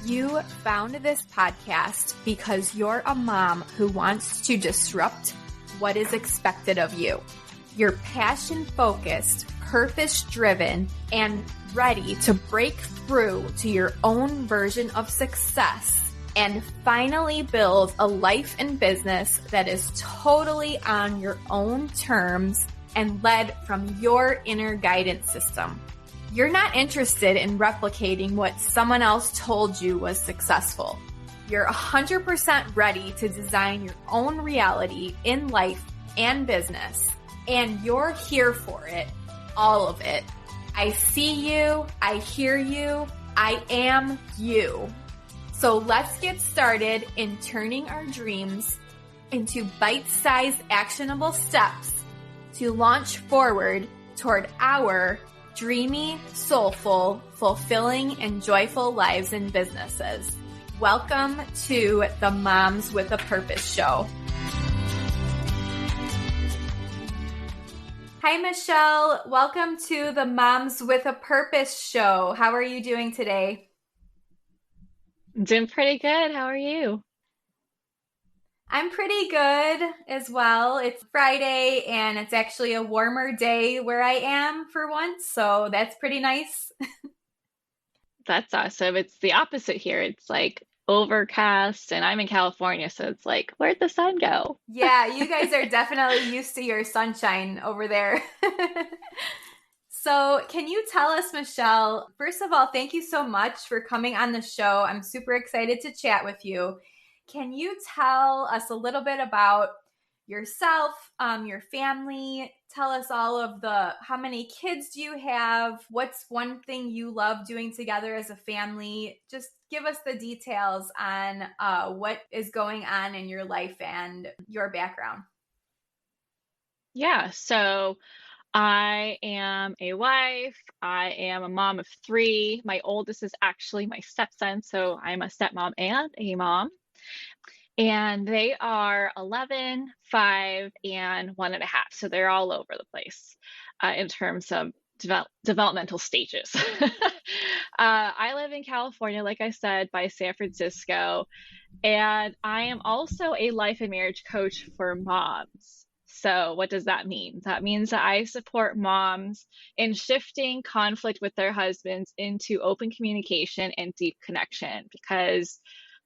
You found this podcast because you're a mom who wants to disrupt what is expected of you. You're passion-focused, purpose-driven, and ready to break through to your own version of success and finally build a life and business that is totally on your own terms and led from your inner guidance system. You're not interested in replicating what someone else told you was successful. You're 100% ready to design your own reality in life and business, and you're here for it, all of it. I see you, I hear you, I am you. So let's get started in turning our dreams into bite-sized actionable steps to launch forward toward our dreamy, soulful, fulfilling, and joyful lives and businesses. Welcome to the Moms with a Purpose show. Hi, Michelle. Welcome to the Moms with a Purpose show. How are you doing today? I'm doing pretty good. How are you? I'm pretty good as well. It's Friday and it's actually a warmer day where I am for once, so that's pretty nice. That's awesome. It's the opposite here. It's like overcast and I'm in California, so it's like, where'd the sun go? Yeah, you guys are definitely used to your sunshine over there. So can you tell us, Michelle, first of all, thank you so much for coming on the show. I'm super excited to chat with you. Can you tell us a little bit about yourself, your family? Tell us all of how many kids do you have? What's one thing you love doing together as a family? Just give us the details on what is going on in your life and your background. Yeah, so I am a wife. I am a mom of three. My oldest is actually my stepson, so I'm a stepmom and a mom. And they are 11, 5, and 1.5. So they're all over the place in terms of developmental stages. I live in California, like I said, by San Francisco. And I am also a life and marriage coach for moms. So what does that mean? That means that I support moms in shifting conflict with their husbands into open communication and deep connection, because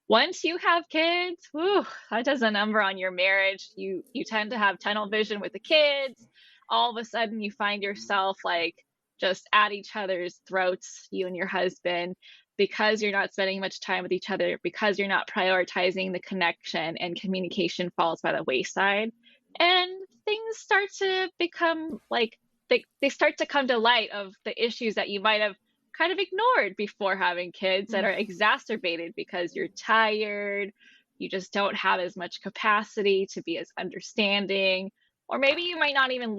once you have kids, that does a number on your marriage. You tend to have tunnel vision with the kids. All of a sudden, you find yourself like just at each other's throats, you and your husband, because you're not spending much time with each other, because you're not prioritizing the connection, and communication falls by the wayside. And things start to become like, they start to come to light of the issues that you might have kind of ignored before having kids, that are exacerbated because you're tired, you just don't have as much capacity to be as understanding, or maybe you might not even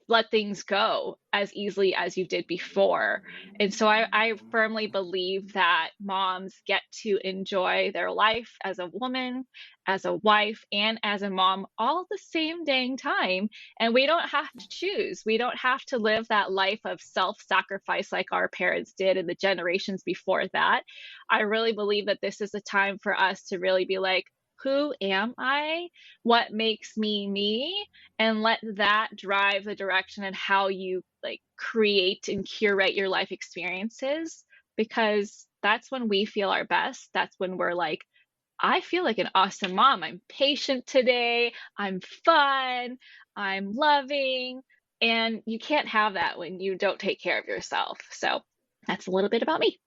let things go as easily as you did before. And so I firmly believe that moms get to enjoy their life as a woman, as a wife, and as a mom all at the same dang time. And we don't have to choose. We don't have to live that life of self-sacrifice like our parents did in the generations before that. I really believe that this is a time for us to really be like, who am I? What makes me me? And let that drive the direction and how you like create and curate your life experiences, because that's when we feel our best. That's when we're like, I feel like an awesome mom. I'm patient today. I'm fun. I'm loving. And you can't have that when you don't take care of yourself. So that's a little bit about me.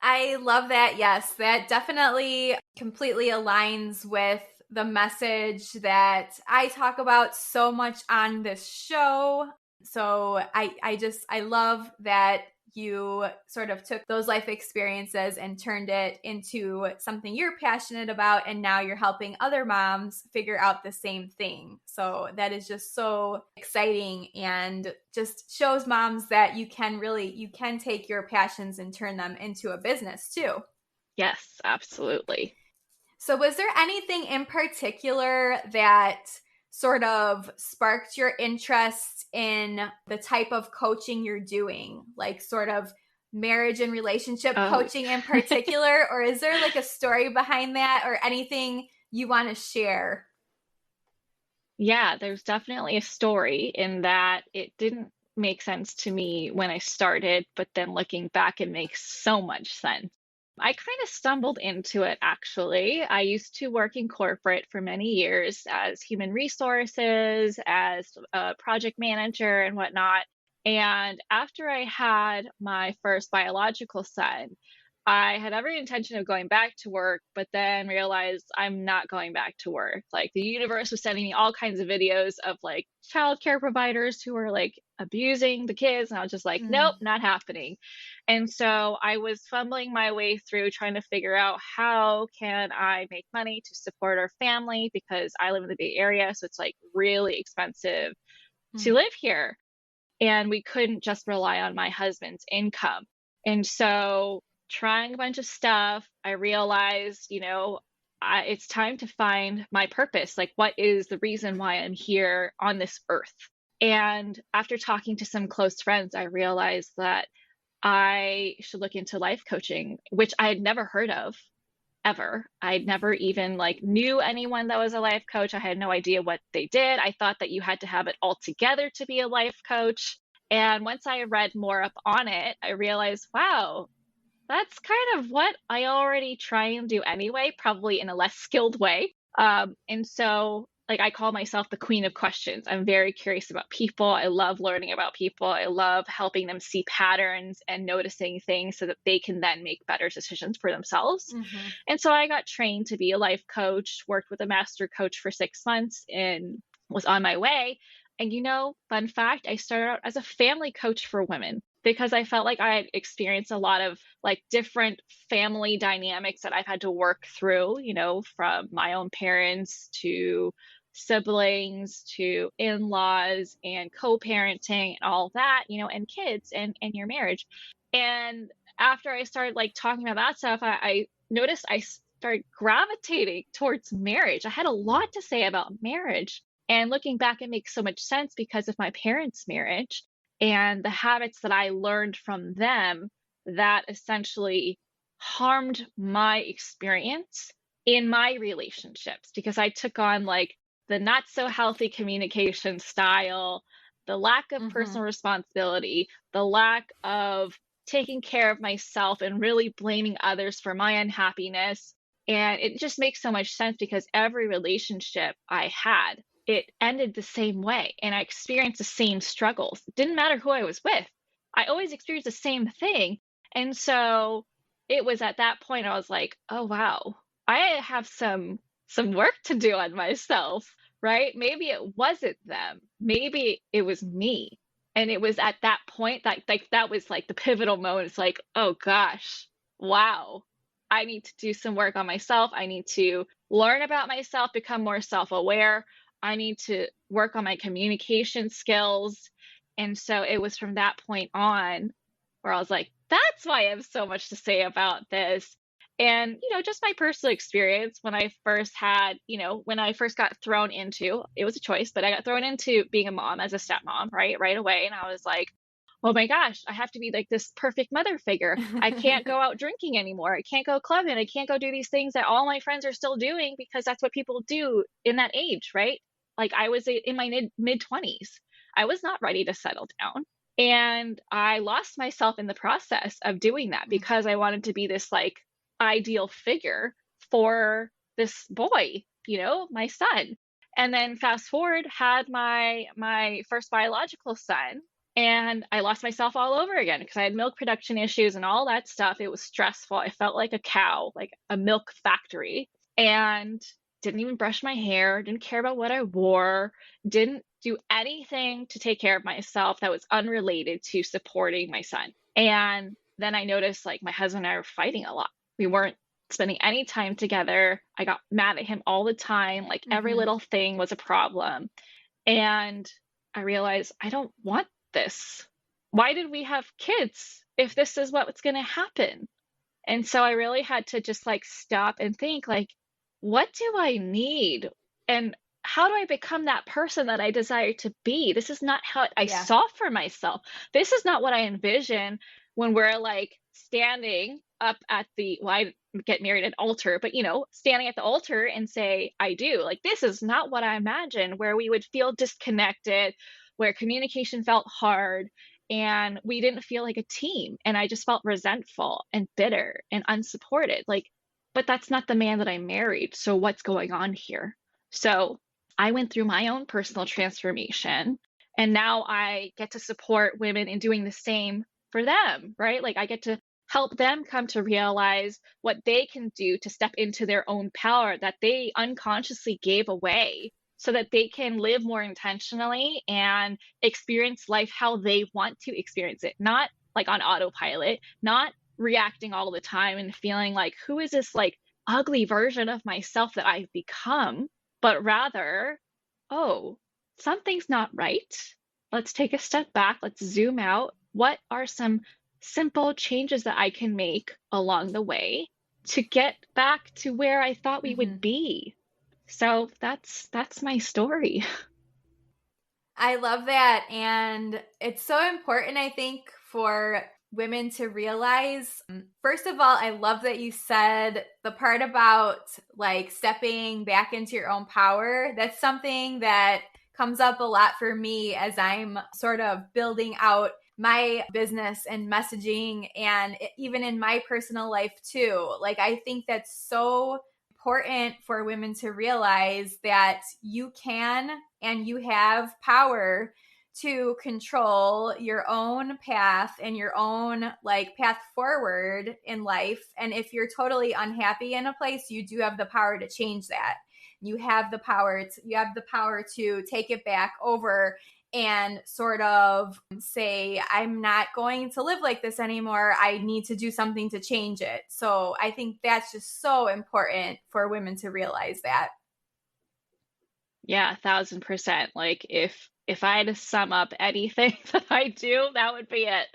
I love that. Yes, that definitely completely aligns with the message that I talk about so much on this show. So I love that you sort of took those life experiences and turned it into something you're passionate about, and now you're helping other moms figure out the same thing. So that is just so exciting, and just shows moms that you can take your passions and turn them into a business too. Yes, absolutely. So was there anything in particular that sort of sparked your interest in the type of coaching you're doing? Like sort of marriage and relationship Oh. coaching in particular, or is there like a story behind that or anything you want to share? Yeah, there's definitely a story in that it didn't make sense to me when I started, but then looking back, it makes so much sense. I kind of stumbled into it actually. I used to work in corporate for many years as human resources, as a project manager, and whatnot. And after I had my first biological son, I had every intention of going back to work, but then realized I'm not going back to work. Like the universe was sending me all kinds of videos of like childcare providers who were like abusing the kids. And I was just like, nope, not happening. And so I was fumbling my way through trying to figure out how can I make money to support our family because I live in the Bay Area. So it's like really expensive to live here. And we couldn't just rely on my husband's income. And so trying a bunch of stuff, I realized, it's time to find my purpose. Like, what is the reason why I'm here on this earth? And after talking to some close friends, I realized that I should look into life coaching, which I had never heard of ever. I'd never even like knew anyone that was a life coach. I had no idea what they did. I thought that you had to have it all together to be a life coach. And once I read more up on it, I realized, wow, that's kind of what I already try and do anyway, probably in a less skilled way. And so like I call myself the queen of questions. I'm very curious about people. I love learning about people. I love helping them see patterns and noticing things so that they can then make better decisions for themselves. And so I got trained to be a life coach, worked with a master coach for 6 months and was on my way. And fun fact, I started out as a family coach for women because I felt like I had experienced a lot of like different family dynamics that I've had to work through, from my own parents to siblings to in-laws and co-parenting and all that, and kids and your marriage. And after I started like talking about that stuff, I noticed I started gravitating towards marriage. I had a lot to say about marriage. And looking back, it makes so much sense because of my parents' marriage and the habits that I learned from them that essentially harmed my experience in my relationships because I took on like the not so healthy communication style, the lack of personal responsibility, the lack of taking care of myself and really blaming others for my unhappiness. And it just makes so much sense because every relationship I had, it ended the same way and I experienced the same struggles. It didn't matter who I was with. I always experienced the same thing. And so it was at that point I was like, oh wow, I have some work to do on myself, right? Maybe it wasn't them. Maybe it was me. And it was at that point that like that was like the pivotal moment. It's like, oh gosh, wow. I need to do some work on myself. I need to learn about myself, become more self-aware. I need to work on my communication skills. And so it was from that point on where I was like, that's why I have so much to say about this. And, just my personal experience when I first had, when I first got thrown into, it was a choice, but I got thrown into being a mom as a stepmom, right away. And I was like, oh my gosh, I have to be like this perfect mother figure. I can't go out drinking anymore. I can't go clubbing. I can't go do these things that all my friends are still doing because that's what people do in that age, right? Like I was in my mid 20s. I was not ready to settle down. And I lost myself in the process of doing that because I wanted to be this like ideal figure for this boy, my son. And then fast forward, had my first biological son, and I lost myself all over again because I had milk production issues and all that stuff. It was stressful. I felt like a cow, like a milk factory, and didn't even brush my hair, didn't care about what I wore, didn't do anything to take care of myself that was unrelated to supporting my son. And then I noticed like my husband and I were fighting a lot. We weren't spending any time together. I got mad at him all the time. Like every little thing was a problem. And I realized I don't want this. Why did we have kids if this is what's going to happen? And so I really had to just like stop and think like, what do I need? And how do I become that person that I desire to be? This is not how I Yeah. saw for myself. This is not what I envision when we're like standing up at well, I get married at altar, but standing at the altar and say, I do. Like, this is not what I imagined, where we would feel disconnected, where communication felt hard, and we didn't feel like a team. And I just felt resentful and bitter and unsupported. Like, but that's not the man that I married. So what's going on here? So I went through my own personal transformation, and now I get to support women in doing the same for them, right? Like, I get to help them come to realize what they can do to step into their own power that they unconsciously gave away, so that they can live more intentionally and experience life how they want to experience it, not like on autopilot, not reacting all the time and feeling like, who is this like ugly version of myself that I've become? But rather, oh, something's not right. Let's take a step back. Let's zoom out. What are some simple changes that I can make along the way to get back to where I thought we would be? So that's my story. I love that. And it's so important, I think, for women to realize. First of all, I love that you said the part about like stepping back into your own power. That's something that comes up a lot for me as I'm sort of building out my business and messaging, and even in my personal life too. Like, I think that's so important for women to realize that you can and you have power to control your own path and your own like path forward in life. And if you're totally unhappy in a place, you do have the power to change that. You have the power to take it back over and sort of say, I'm not going to live like this anymore. I need to do something to change it. So I think that's just so important for women to realize that. Yeah, 1000%. Like, if I had to sum up anything that I do, that would be it,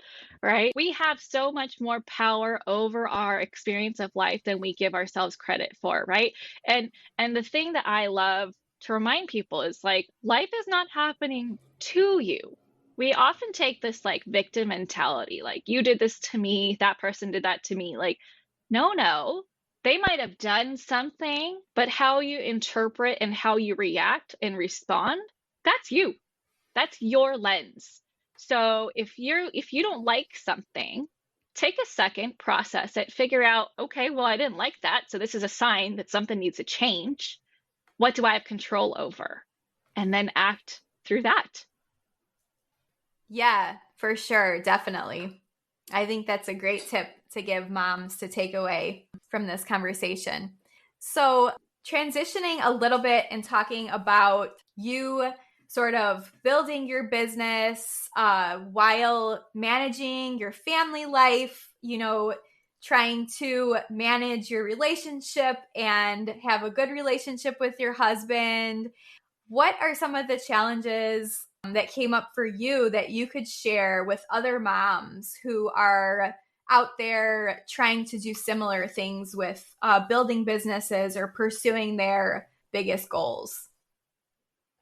right? We have so much more power over our experience of life than we give ourselves credit for, right? And the thing that I love to remind people is like, life is not happening to you. We often take this like victim mentality, like, you did this to me, that person did that to me. Like, no. They might have done something, but how you interpret and how you react and respond, that's you. That's your lens. So if you don't like something, take a second, process it, figure out, okay, well, I didn't like that, so this is a sign that something needs to change. What do I have control over? And then act through that. Yeah, for sure. Definitely. I think that's a great tip to give moms to take away from this conversation. So, transitioning a little bit and talking about you sort of building your business while managing your family life, trying to manage your relationship and have a good relationship with your husband. What are some of the challenges that came up for you that you could share with other moms who are out there trying to do similar things with building businesses or pursuing their biggest goals?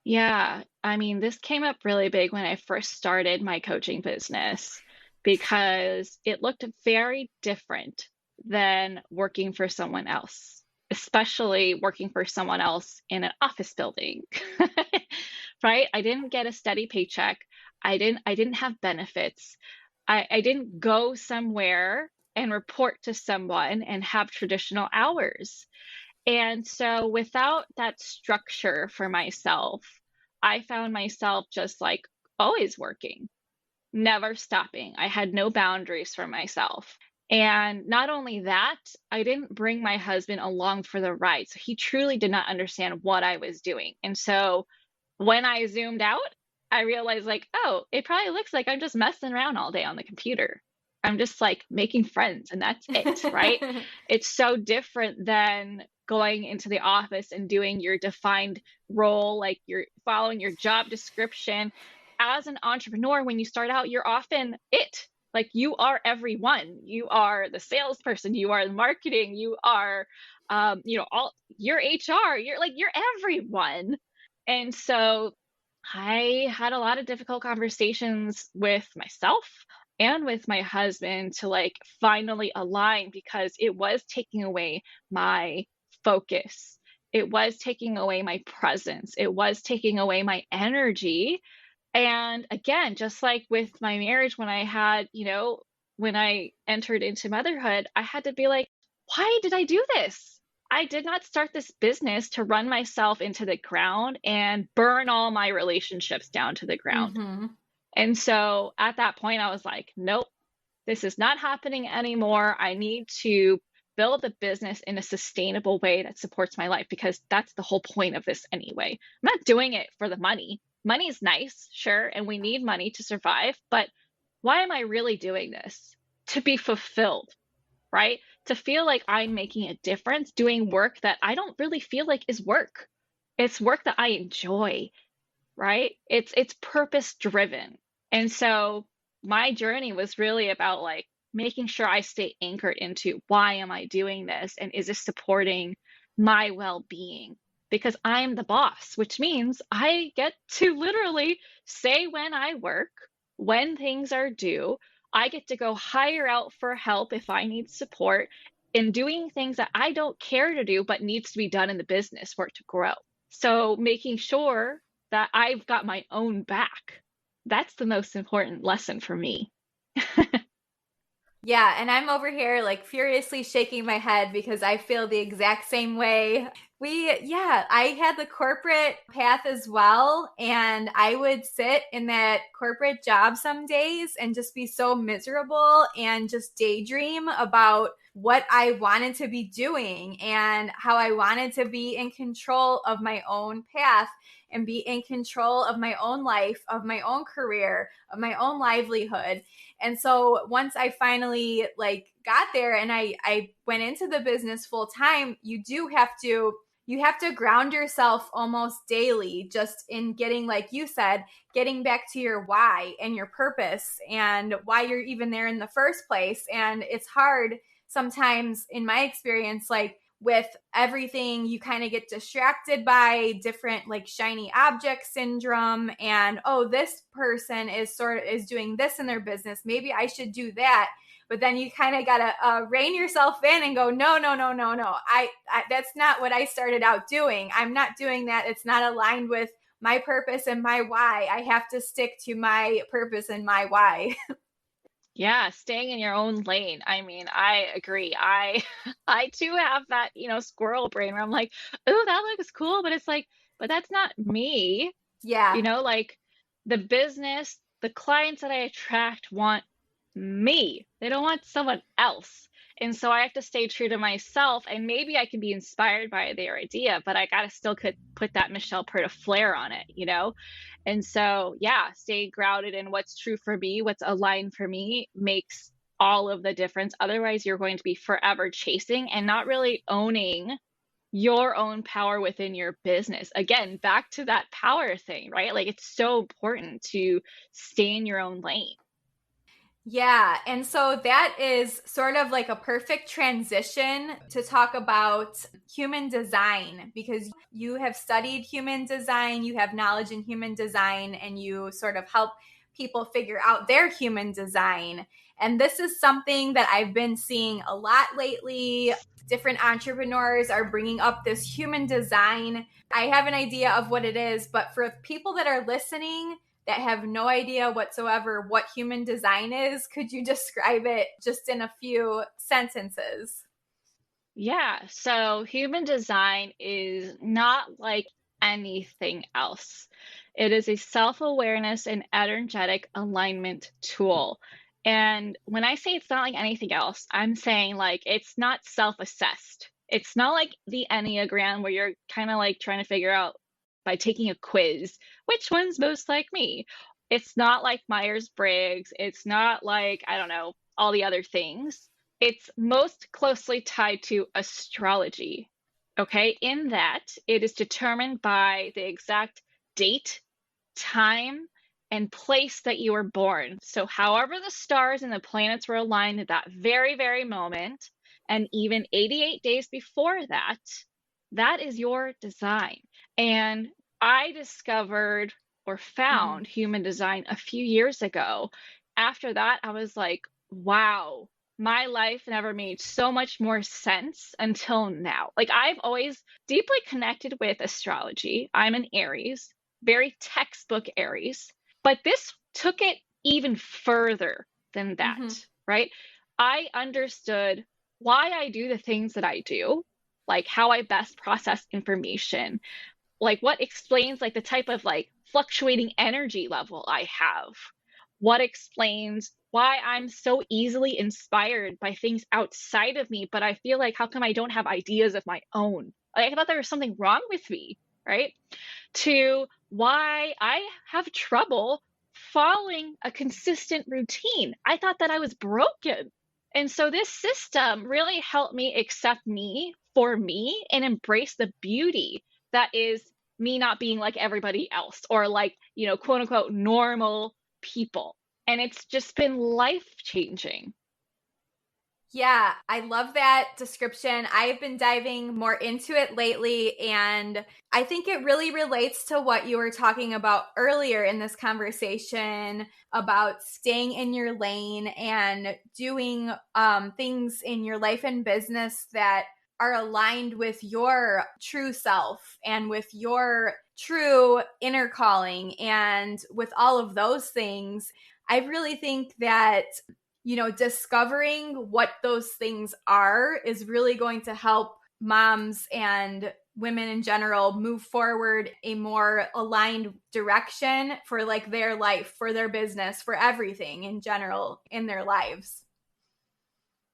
Yeah, I mean, this came up really big when I first started my coaching business, because it looked very different than working for someone else, especially working for someone else in an office building. Right? I didn't get a steady paycheck. I didn't have benefits. I didn't go somewhere and report to someone and have traditional hours. And so without that structure for myself, I found myself just like always working, never stopping. I had no boundaries for myself. And not only that, I didn't bring my husband along for the ride. So he truly did not understand what I was doing. And so when I zoomed out, I realized like, oh, it probably looks like I'm just messing around all day on the computer. I'm just like making friends and that's it, right? It's so different than going into the office and doing your defined role, like you're following your job description. As an entrepreneur, when you start out, you're often it. Like, you are everyone. You are the salesperson, you are the marketing, you are, all you're HR, you're everyone. And so I had a lot of difficult conversations with myself and with my husband to like finally align because it was taking away my focus. It was taking away my presence. It was taking away my energy. And again, just like with my marriage, when I had, when I entered into motherhood, I had to be like, why did I do this? I did not start this business to run myself into the ground and burn all my relationships down to the ground. Mm-hmm. And so at that point, I was like, nope, this is not happening anymore. I need to build a business in a sustainable way that supports my life because that's the whole point of this anyway. I'm not doing it for the money. Money is nice, sure, and we need money to survive, but why am I really doing this? To be fulfilled, right? To feel like I'm making a difference doing work that I don't really feel like is work. It's work that I enjoy, right? It's purpose driven. And so my journey was really about like making sure I stay anchored into why am I doing this and is this supporting my well-being? Because I'm the boss, which means I get to literally say when I work, when things are due. I get to go hire out for help if I need support in doing things that I don't care to do but needs to be done in the business for it to grow. So making sure that I've got my own back. That's the most important lesson for me. Yeah, and I'm over here like furiously shaking my head because I feel the exact same way. I had the corporate path as well, and I would sit in that corporate job some days and just be so miserable and just daydream about what I wanted to be doing and how I wanted to be in control of my own path and be in control of my own life, of my own career, of my own livelihood. And so once I finally like got there and I went into the business full time, you have to ground yourself almost daily just in getting, like you said, getting back to your why and your purpose and why you're even there in the first place. And it's hard sometimes in my experience, like with everything, you kind of get distracted by different like shiny object syndrome and, oh, this person is doing this in their business, maybe I should do that. But then you kind of got to rein yourself in and go, no, no, no, no, no. That's not what I started out doing. I'm not doing that. It's not aligned with my purpose and my why. I have to stick to my purpose and my why. Yeah, staying in your own lane. I mean, I agree. I I too have that, squirrel brain where I'm like, "Oh, that looks cool," but it's like, but that's not me. Yeah. Like the business, the clients that I attract want me. They don't want someone else. And so I have to stay true to myself and maybe I can be inspired by their idea, but I gotta still could put that Michelle Purta flair on it. And so yeah, stay grounded in what's true for me, what's aligned for me makes all of the difference. Otherwise, you're going to be forever chasing and not really owning your own power within your business. Again, back to that power thing, right? Like it's so important to stay in your own lane. Yeah, and so that is sort of like a perfect transition to talk about human design because you have studied human design, you have knowledge in human design, and you sort of help people figure out their human design. And this is something that I've been seeing a lot lately. Different entrepreneurs are bringing up this human design. I have an idea of what it is, but for people that are listening, that have no idea whatsoever what human design is, could you describe it just in a few sentences? Yeah, so human design is not like anything else. It is a self-awareness and energetic alignment tool. And when I say it's not like anything else, I'm saying like it's not self-assessed. It's not like the Enneagram where you're kind of like trying to figure out by taking a quiz which one's most like me. It's not like Myers-Briggs. It's not like, I don't know, all the other things. It's most closely tied to astrology, okay? In that it is determined by the exact date, time, and place that you were born. So, however, the stars and the planets were aligned at that very, very moment, and even 88 days before that, that is your design. And I discovered or found human design a few years ago. After that, I was like, wow, my life never made so much more sense until now. Like, I've always deeply connected with astrology. I'm an Aries, very textbook Aries, but this took it even further than that, right? I understood why I do the things that I do, like how I best process information, like what explains like the type of like fluctuating energy level I have, what explains why I'm so easily inspired by things outside of me, but I feel like how come I don't have ideas of my own? Like, I thought there was something wrong with me, right? To why I have trouble following a consistent routine. I thought that I was broken. And so this system really helped me accept me for me and embrace the beauty that is me not being like everybody else or like, quote unquote, normal people. And it's just been life changing. Yeah, I love that description. I've been diving more into it lately, and I think it really relates to what you were talking about earlier in this conversation about staying in your lane and doing things in your life and business that are aligned with your true self and with your true inner calling and with all of those things. I really think that discovering what those things are is really going to help moms and women in general move forward a more aligned direction for like their life, for their business, for everything in general in their lives.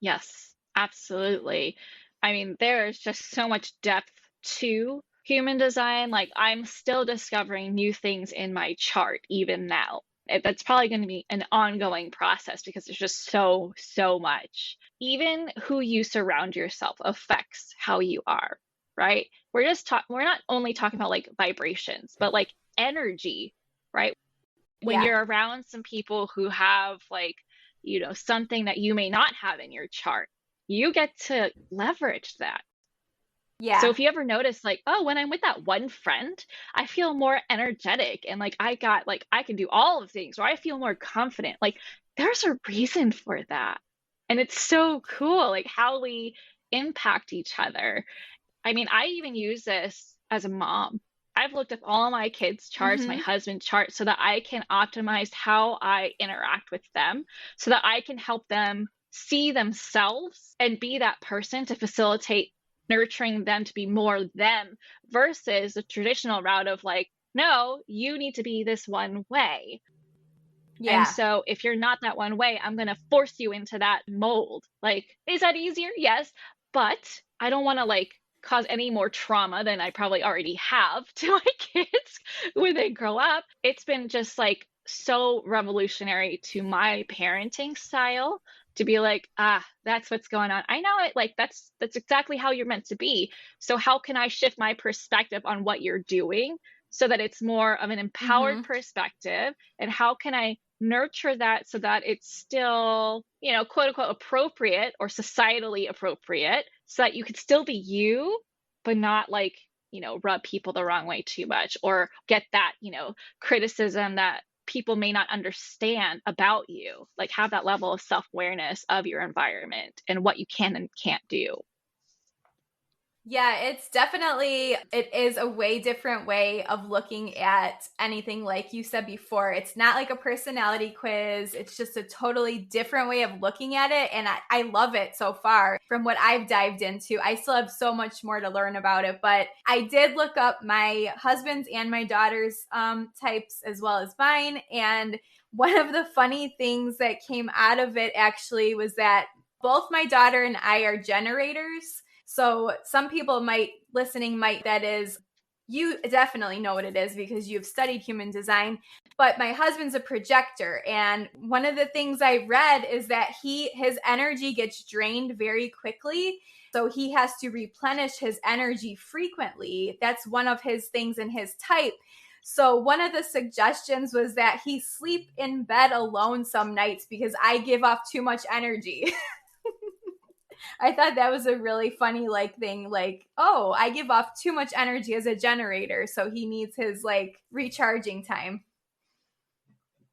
Yes, absolutely. I mean, there's just so much depth to human design. Like, I'm still discovering new things in my chart even now. That's probably going to be an ongoing process because there's just so much. Even who you surround yourself affects how you are, right? We're not only talking about like vibrations, but like energy, right? When you're around some people who have like, something that you may not have in your chart, you get to leverage that. Yeah. So if you ever notice, like, oh, when I'm with that one friend, I feel more energetic and like I can do all of things, or I feel more confident. Like, there's a reason for that. And it's so cool, like how we impact each other. I mean, I even use this as a mom. I've looked up all my kids' charts, my husband's chart, so that I can optimize how I interact with them, so that I can help them see themselves and be that person to facilitate nurturing them to be more them versus the traditional route of like, no, you need to be this one way. Yeah. And so if you're not that one way, I'm going to force you into that mold. Like, is that easier? Yes. But I don't want to like cause any more trauma than I probably already have to my kids when they grow up. It's been just like so revolutionary to my parenting style to be like, that's what's going on. I know it, like that's exactly how you're meant to be. So how can I shift my perspective on what you're doing so that it's more of an empowered perspective? And how can I nurture that so that it's still, quote unquote, appropriate or societally appropriate so that you could still be you, but not like, rub people the wrong way too much or get that, criticism that people may not understand about you. Like, have that level of self-awareness of your environment and what you can and can't do. Yeah, it is a way different way of looking at anything. Like you said before, it's not like a personality quiz. It's just a totally different way of looking at it. And I love it so far from what I've dived into. I still have so much more to learn about it, but I did look up my husband's and my daughter's types as well as mine. And one of the funny things that came out of it actually was that both my daughter and I are generators. So some people that is, you definitely know what it is because you've studied human design, but my husband's a projector. And one of the things I read is that his energy gets drained very quickly. So he has to replenish his energy frequently. That's one of his things in his type. So one of the suggestions was that he sleep in bed alone some nights because I give off too much energy. I thought that was a really funny like thing. Like, oh, I give off too much energy as a generator, so he needs his like recharging time.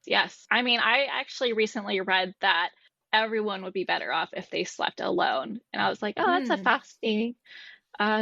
Yes. I mean, I actually recently read that everyone would be better off if they slept alone. And I was like, oh, that's a fascinating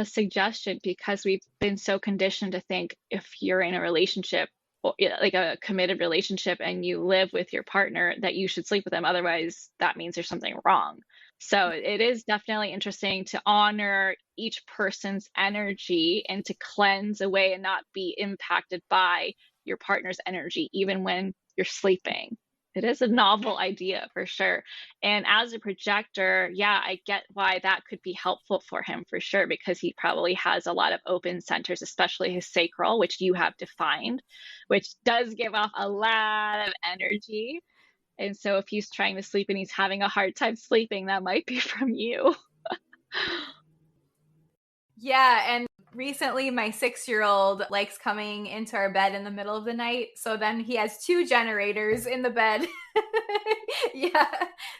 suggestion, because we've been so conditioned to think if you're in a relationship, like a committed relationship, and you live with your partner, that you should sleep with them. Otherwise, that means there's something wrong. So it is definitely interesting to honor each person's energy and to cleanse away and not be impacted by your partner's energy, even when you're sleeping. It is a novel idea for sure. And as a projector, yeah, I get why that could be helpful for him for sure, because he probably has a lot of open centers, especially his sacral, which you have defined, which does give off a lot of energy. And so if he's trying to sleep and he's having a hard time sleeping, that might be from you. Yeah, and recently my 6-year-old likes coming into our bed in the middle of the night. So then he has 2 generators in the bed. Yeah.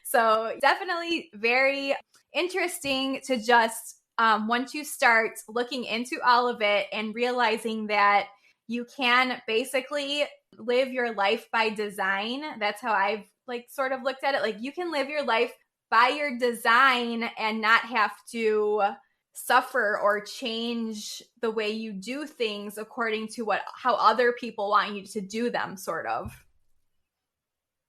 So definitely very interesting to just, once you start looking into all of it and realizing that you can basically live your life by design. That's how I've like sort of looked at it. Like you can live your life by your design and not have to suffer or change the way you do things according to how other people want you to do them, sort of.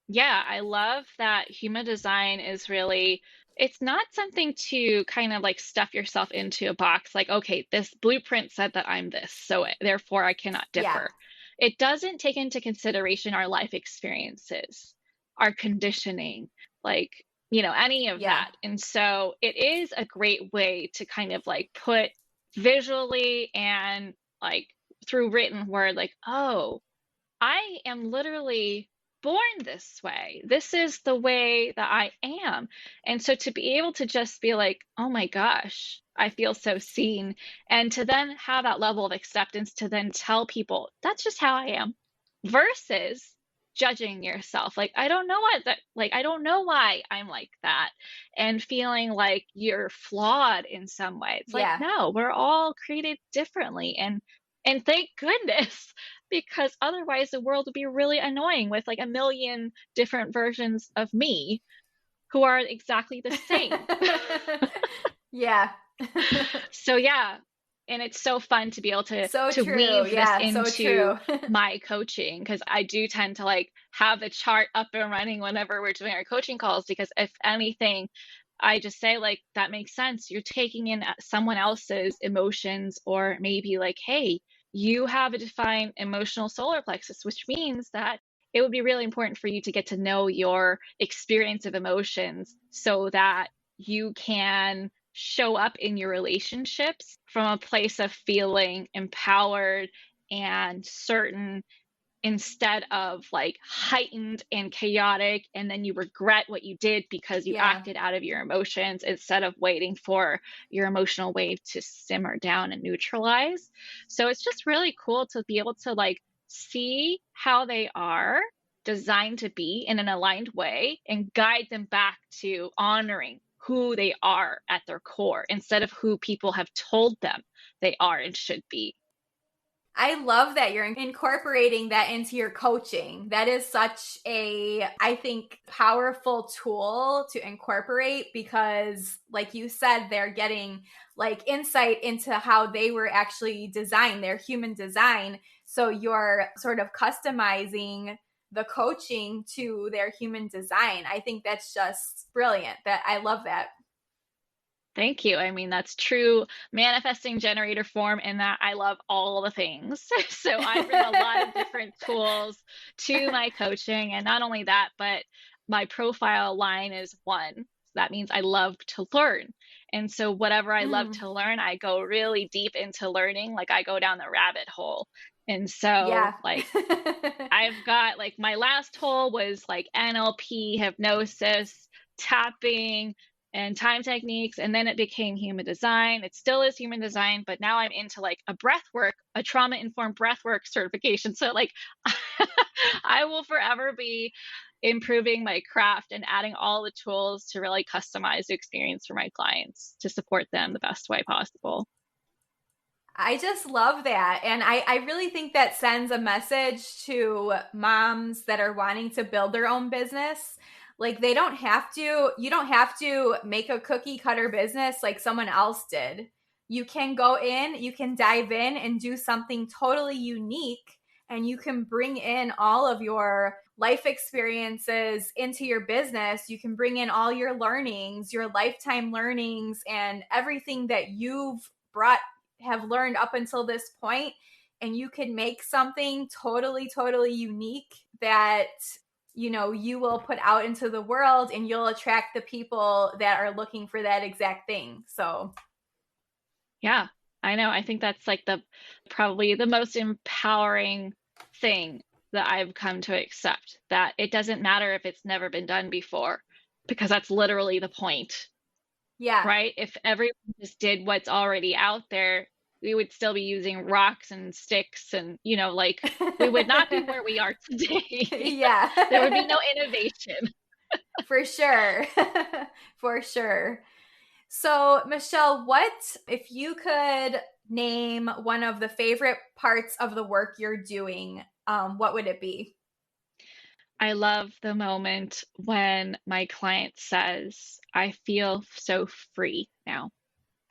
Yeah, I love that human design is really, it's not something to kind of like stuff yourself into a box like, okay, this blueprint said that I'm this, so therefore I cannot Yeah. differ. It doesn't take into consideration our life experiences, our conditioning, like, any of Yeah. that. And so it is a great way to kind of like put visually and like through written word, like, oh, I am literally born this way. This is the way that I am. And so to be able to just be like, oh my gosh, I feel so seen. And to then have that level of acceptance to then tell people, that's just how I am, versus judging yourself. Like, I don't know what that, like, I don't know why I'm like that. And feeling like you're flawed in some way. It's like, Yeah. no, we're all created differently. And thank goodness, because otherwise the world would be really annoying with like a million different versions of me who are exactly the same. Yeah. So yeah, and it's so fun to be able to So to true. weave this Yeah, so into true. my coaching, because I do tend to like have the chart up and running whenever we're doing our coaching calls, because if anything, I just say like, that makes sense. You're taking in someone else's emotions, or maybe like, hey, you have a defined emotional solar plexus, which means that it would be really important for you to get to know your experience of emotions so that you can show up in your relationships from a place of feeling empowered and certain, instead of like heightened and chaotic, and then you regret what you did because you Yeah. acted out of your emotions instead of waiting for your emotional wave to simmer down and neutralize. So it's just really cool to be able to like see how they are designed to be in an aligned way and guide them back to honoring who they are at their core instead of who people have told them they are and should be. I love that you're incorporating that into your coaching. That is such a, I think, powerful tool to incorporate because, like you said, they're getting like insight into how they were actually designed, their human design. So you're sort of customizing the coaching to their human design. I think that's just brilliant. That I love that. Thank you. I mean, that's true manifesting generator form in that I love all the things. So I bring a lot of different tools to my coaching. And not only that, but my profile line is 1. So that means I love to learn. And so whatever I love to learn, I go really deep into learning. Like I go down the rabbit hole. And so Yeah. like I've got like my last hole was like NLP, hypnosis, tapping, and time techniques, and then it became human design. It still is human design, but now I'm into like a breath work, a trauma informed breath work certification. So like I will forever be improving my craft and adding all the tools to really customize the experience for my clients to support them the best way possible. I just love that. And I really think that sends a message to moms that are wanting to build their own business. Like you don't have to make a cookie cutter business like someone else did. You can go in, you can dive in and do something totally unique, and you can bring in all of your life experiences into your business. You can bring in all your learnings, your lifetime learnings, and everything that you've have learned up until this point, and you can make something totally, totally unique that, you know, you will put out into the world, and you'll attract the people that are looking for that exact thing. So yeah, I know. I think that's like probably the most empowering thing that I've come to accept, that it doesn't matter if it's never been done before, because that's literally the point. yeah. Right? If everyone just did what's already out there, we would still be using rocks and sticks and, like we would not be where we are today. Yeah. There would be no innovation. For sure. For sure. So, Michelle, if you could name one of the favorite parts of the work you're doing, what would it be? I love the moment when my client says, I feel so free now.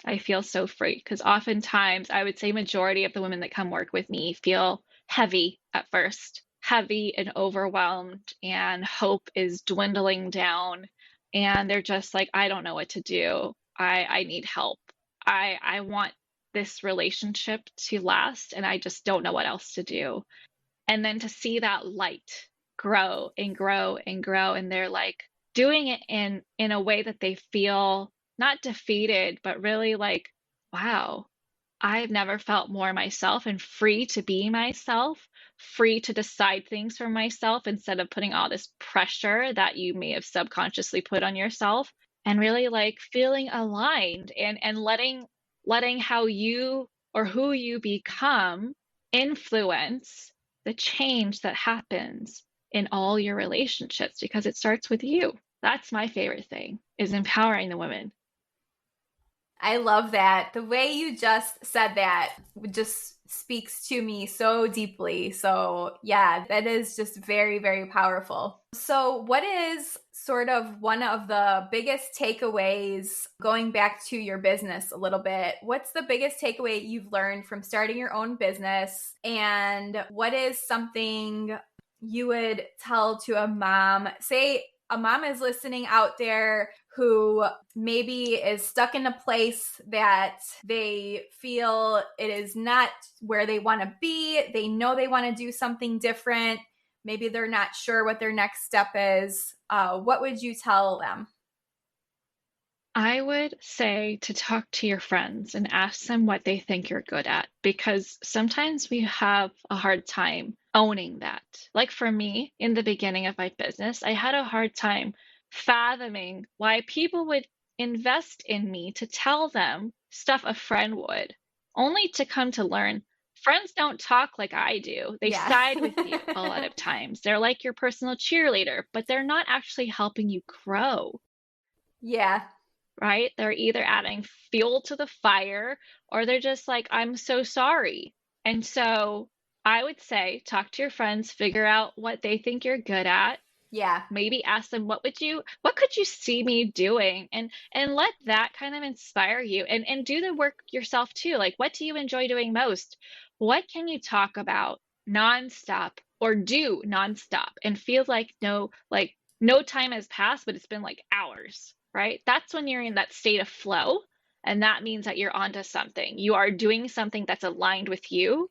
I feel so free, because oftentimes I would say majority of the women that come work with me feel heavy at first, heavy and overwhelmed, and hope is dwindling down. And they're just like, I don't know what to do. I need help. I want this relationship to last, and I just don't know what else to do. And then to see that light grow and grow and grow, and they're like doing it in a way that they feel not defeated, but really like, wow, I've never felt more myself and free to be myself, free to decide things for myself instead of putting all this pressure that you may have subconsciously put on yourself, and really like feeling aligned and letting how you or who you become influence the change that happens in all your relationships, because it starts with you. That's my favorite thing, is empowering the women. I love that. The way you just said that just speaks to me so deeply. So yeah, that is just very, very powerful. So what is sort of one of the biggest takeaways, going back to your business a little bit? What's the biggest takeaway you've learned from starting your own business? And what is something you would tell to a mom? Say a mom is listening out there who maybe is stuck in a place that they feel it is not where they want to be. They know they want to do something different. Maybe they're not sure what their next step is. What would you tell them? I would say to talk to your friends and ask them what they think you're good at, because sometimes we have a hard time owning that. Like for me, in the beginning of my business, I had a hard time fathoming why people would invest in me to tell them stuff a friend would, only to come to learn friends don't talk like I do. They side with you a lot of times. They're like your personal cheerleader, but they're not actually helping you grow. Yeah. Right? They're either adding fuel to the fire, or they're just like, I'm so sorry. And so I would say, talk to your friends, figure out what they think you're good at. Yeah. Maybe ask them, what could you see me doing? And let that kind of inspire you, and do the work yourself too. Like, what do you enjoy doing most? What can you talk about nonstop or do nonstop and feel like no time has passed, but it's been like hours, right? That's when you're in that state of flow. And that means that you're onto something. You are doing something that's aligned with you,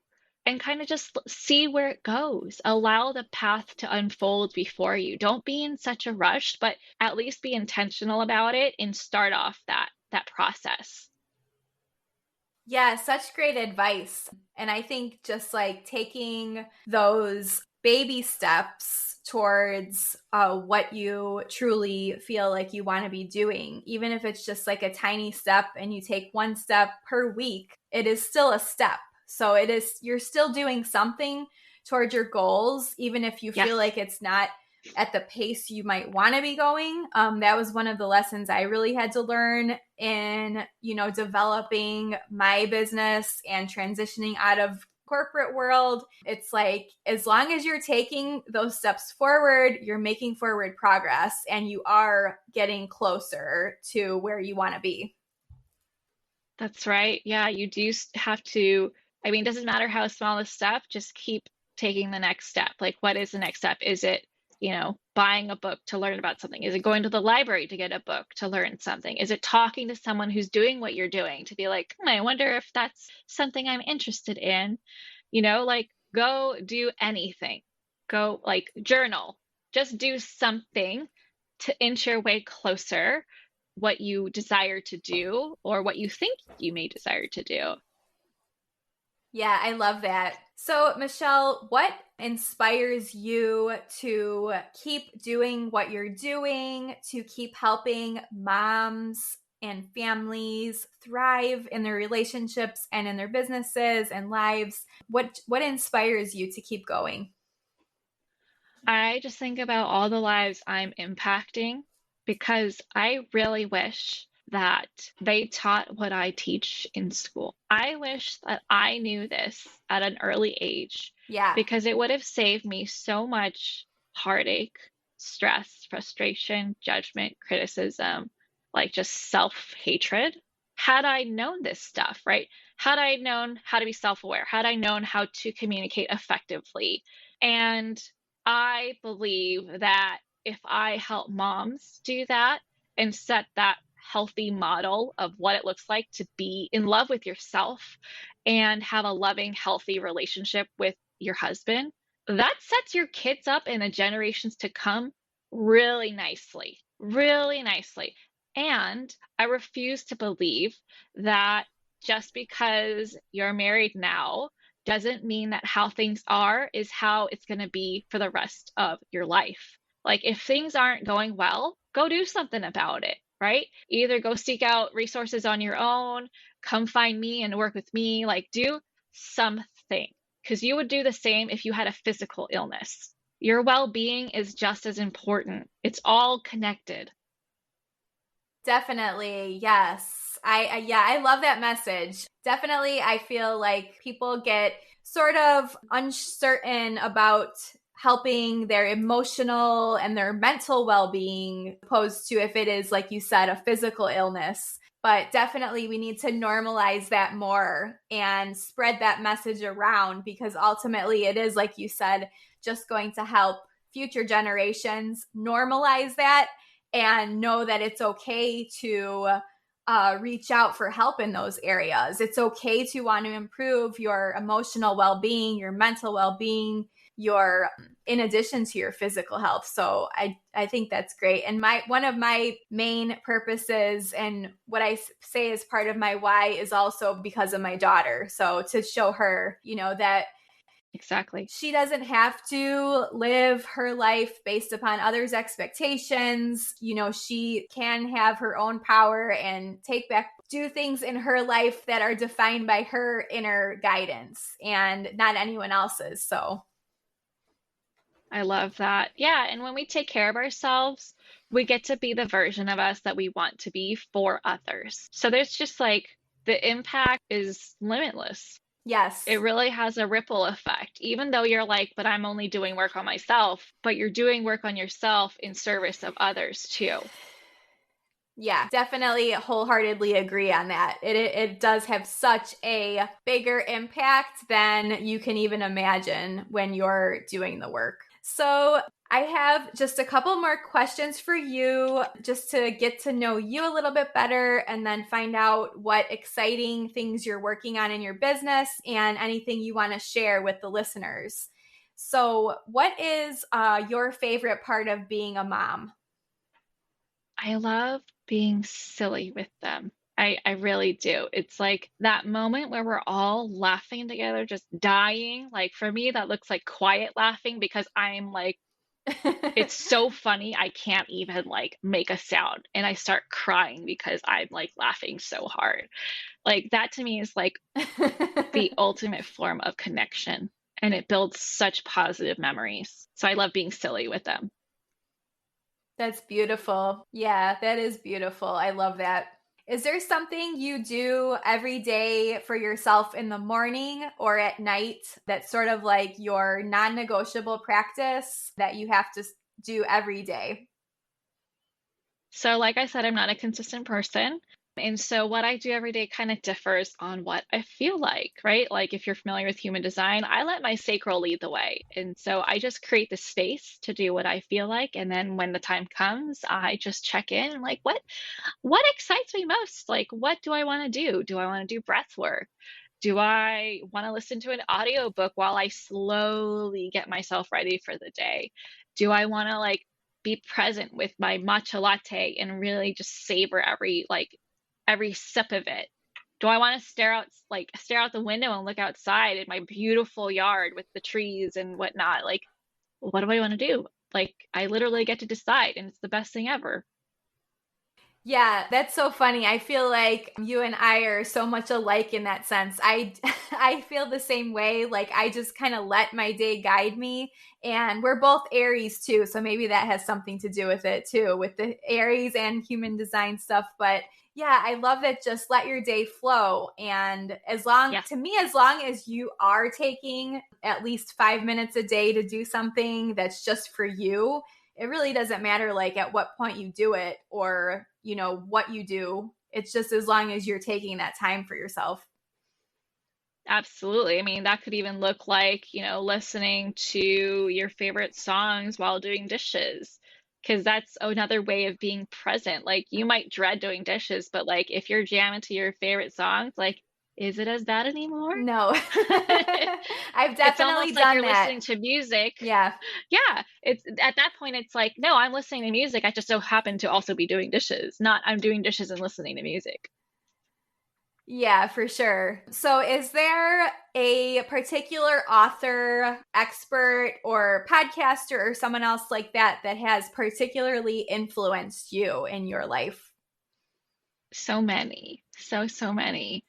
and kind of just see where it goes. Allow the path to unfold before you. Don't be in such a rush, but at least be intentional about it and start off that process. Yeah, such great advice. And I think just like taking those baby steps towards what you truly feel like you want to be doing, even if it's just like a tiny step and you take one step per week, it is still a step. So you're still doing something towards your goals, even if you feel like it's not at the pace you might want to be going. That was one of the lessons I really had to learn in, developing my business and transitioning out of corporate world. It's like, as long as you're taking those steps forward, you're making forward progress and you are getting closer to where you want to be. That's right. Yeah, you do have to, it doesn't matter how small the step, just keep taking the next step. Like, what is the next step? Is it, buying a book to learn about something? Is it going to the library to get a book to learn something? Is it talking to someone who's doing what you're doing to be like, I wonder if that's something I'm interested in? Go do anything. Go journal. Just do something to inch your way closer what you desire to do or what you think you may desire to do. Yeah, I love that. So, Michel, what inspires you to keep doing what you're doing, to keep helping moms and families thrive in their relationships and in their businesses and lives? What inspires you to keep going? I just think about all the lives I'm impacting because I really wish that they taught what I teach in school. I wish that I knew this at an early age. Yeah. Because it would have saved me so much heartache, stress, frustration, judgment, criticism, just self-hatred. Had I known this stuff, right? Had I known how to be self-aware, had I known how to communicate effectively. And I believe that if I help moms do that and set that healthy model of what it looks like to be in love with yourself and have a loving, healthy relationship with your husband, that sets your kids up in the generations to come really nicely, really nicely. And I refuse to believe that just because you're married now doesn't mean that how things are is how it's going to be for the rest of your life. If things aren't going well, go do something about it, right? Either go seek out resources on your own, come find me and work with me, do something. Because you would do the same if you had a physical illness. Your well-being is just as important. It's all connected. Definitely, yes. I love that message. Definitely, I feel like people get sort of uncertain about helping their emotional and their mental well-being, opposed to if it is, like you said, a physical illness. But definitely we need to normalize that more and spread that message around, because ultimately it is, like you said, just going to help future generations normalize that and know that it's okay to reach out for help in those areas. It's okay to want to improve your emotional well-being, your mental well-being, in addition to your physical health. So I think that's great. And one of my main purposes and what I say is part of my why is also because of my daughter. So to show her, that exactly, she doesn't have to live her life based upon others' expectations. She can have her own power and do things in her life that are defined by her inner guidance and not anyone else's. So I love that. Yeah. And when we take care of ourselves, we get to be the version of us that we want to be for others. So there's just the impact is limitless. Yes. It really has a ripple effect, even though you're but I'm only doing work on myself, but you're doing work on yourself in service of others too. Yeah, definitely wholeheartedly agree on that. It does have such a bigger impact than you can even imagine when you're doing the work. So I have just a couple more questions for you, just to get to know you a little bit better and then find out what exciting things you're working on in your business and anything you want to share with the listeners. So what is your favorite part of being a mom? I love being silly with them. I really do. It's that moment where we're all laughing together, just dying. For me, that looks like quiet laughing because I'm it's so funny. I can't even make a sound and I start crying because I'm laughing so hard. That to me is the ultimate form of connection, and it builds such positive memories. So I love being silly with them. That's beautiful. Yeah, that is beautiful. I love that. Is there something you do every day for yourself in the morning or at night that's sort of like your non-negotiable practice that you have to do every day? So, like I said, I'm not a consistent person. And so, what I do every day kind of differs on what I feel like, right? Like, if you're familiar with human design, I let my sacral lead the way. And so, I just create the space to do what I feel like. And then, when the time comes, I just check in and, like, what excites me most? Like, what do I want to do? Do I want to do breath work? Do I want to listen to an audiobook while I slowly get myself ready for the day? Do I want to like be present with my matcha latte and really just savor every sip of it? Do I want to stare out the window and look outside at my beautiful yard with the trees and whatnot? Like, what do I want to do? Like, I literally get to decide, and it's the best thing ever. Yeah, that's so funny. I feel like you and I are so much alike in that sense. I I feel the same way. Like I just kind of let my day guide me, and we're both Aries too, so maybe that has something to do with it too, with the Aries and human design stuff, but yeah, I love that just let your day flow, and Yes, as long as you are taking at least 5 minutes a day to do something that's just for you, it really doesn't matter like at what point you do it or what you do. It's just as long as you're taking that time for yourself. absolutely. I mean, that could even look like, listening to your favorite songs while doing dishes, because that's another way of being present. Like, you might dread doing dishes, but like, if you're jamming to your favorite songs, like, is it as bad anymore? No. I've It's definitely almost like done you're that. listening to music. Yeah. Yeah, it's at that point, it's like, no, I'm listening to music. I just so happen to also be doing dishes, not I'm doing dishes and listening to music. Yeah, for sure. So, is there a particular author, expert, or podcaster, or someone else like that that has particularly influenced you in your life? So many, so many.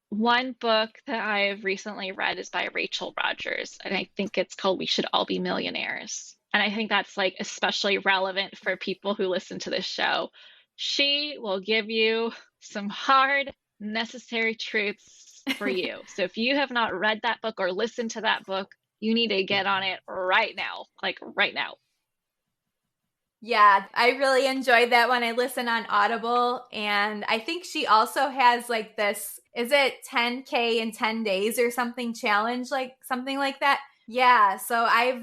One book that I've recently read is by Rachel Rodgers, and I think it's called We Should All Be Millionaires. And I think that's like especially relevant for people who listen to this show. She will give you some hard, necessary truths for you. So if you have not read that book or listened to that book, you need to get on it right now, like right now. Yeah, I really enjoyed that one. I listen on Audible, and I think she also has like this, is it 10K in 10 days or something challenge, like something like that? Yeah, so I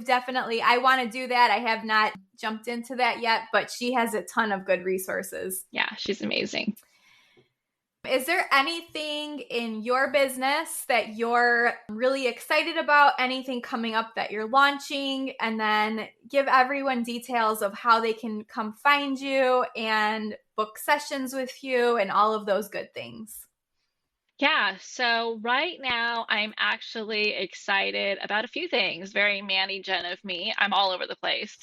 want to do that. I have not jumped into that yet, but she has a ton of good resources. Yeah, she's amazing. Is there anything in your business that you're really excited about? Anything coming up that you're launching? And then give everyone details of how they can come find you and book sessions with you and all of those good things. Yeah, so right now I'm actually excited about a few things. Very Manny Jen of me. I'm all over the place.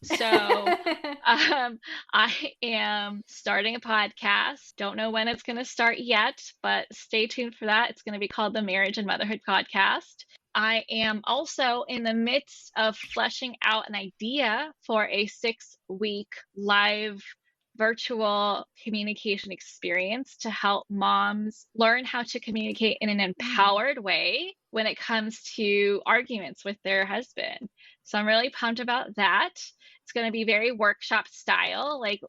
So, um, I am starting a podcast. Don't know when it's going to start yet, but stay tuned for that. It's going to be called the Marriage and Motherhood Podcast. I am also in the midst of fleshing out an idea for a 6-week live virtual communication experience to help moms learn how to communicate in an empowered way when it comes to arguments with their husband. So I'm really pumped about that. It's going to be very workshop style, like,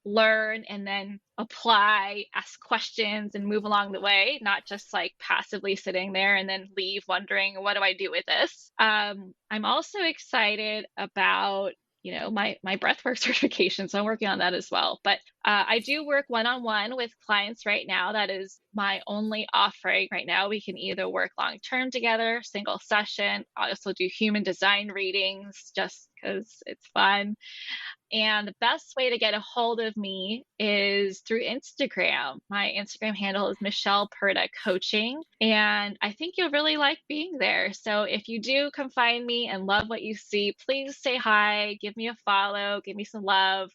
learn and then apply, ask questions, and move along the way, not just like passively sitting there and then leave wondering, what do I do with this? I'm also excited about my breathwork certification. So I'm working on that as well. But I do work one-on-one with clients right now. That is my only offering right now. We can either work long-term together, single session. I also do human design readings just because it's fun. And the best way to get a hold of me is through Instagram. My Instagram handle is Michel Purta Coaching, and I think you'll really like being there. So if you do come find me and love what you see, please say hi, give me a follow, give me some love.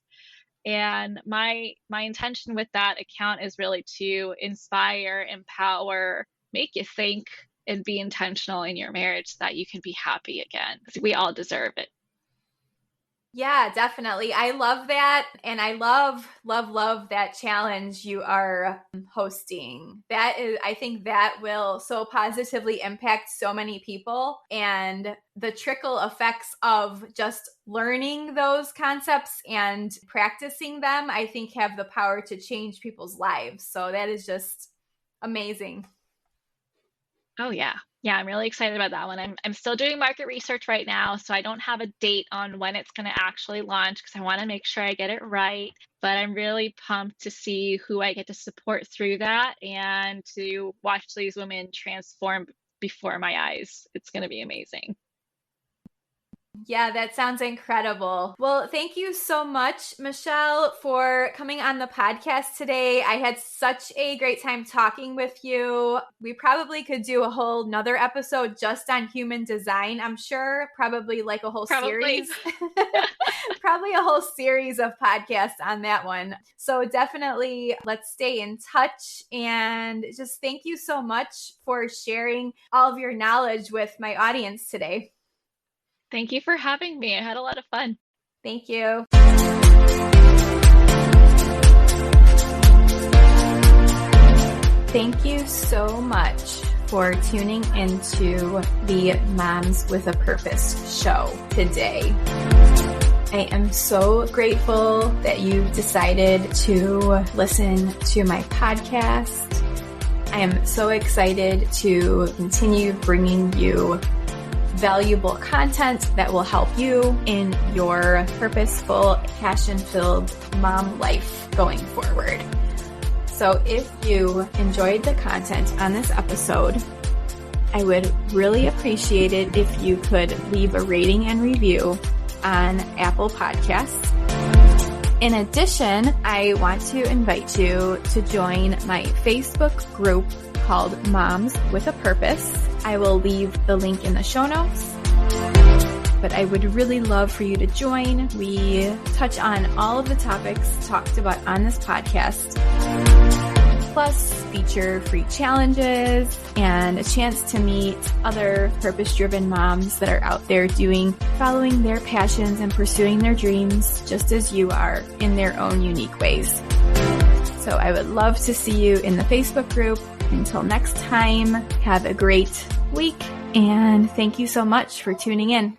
And my intention with that account is really to inspire, empower, make you think, and be intentional in your marriage so that you can be happy again, because we all deserve it. Yeah, definitely. I love that. And I love that challenge you are hosting. I think that will so positively impact so many people. And the trickle effects of just learning those concepts and practicing them, I think have the power to change people's lives. So that is just amazing. Oh yeah. Yeah, I'm really excited about that one. I'm still doing market research right now, so I don't have a date on when it's going to actually launch because I want to make sure I get it right. But I'm really pumped to see who I get to support through that and to watch these women transform before my eyes. It's going to be amazing. Yeah, that sounds incredible. Well, thank you so much, Michel, for coming on the podcast today. I had such a great time talking with you. We probably could do a whole nother episode just on human design, I'm sure. Probably like a whole series. Probably a whole series of podcasts on that one. So definitely let's stay in touch. And just thank you so much for sharing all of your knowledge with my audience today. Thank you for having me. I had a lot of fun. Thank you. Thank you so much for tuning into the Moms with a Purpose show today. I am so grateful that you decided to listen to my podcast. I am so excited to continue bringing you valuable content that will help you in your purposeful, passion-filled mom life going forward. So if you enjoyed the content on this episode, I would really appreciate it if you could leave a rating and review on Apple Podcasts. In addition, I want to invite you to join my Facebook group called Moms with a Purpose. I will leave the link in the show notes, but I would really love for you to join. We touch on all of the topics talked about on this podcast, plus feature free challenges and a chance to meet other purpose-driven moms that are out there following their passions and pursuing their dreams just as you are in their own unique ways. So I would love to see you in the Facebook group. Until next time, have a great week, and thank you so much for tuning in.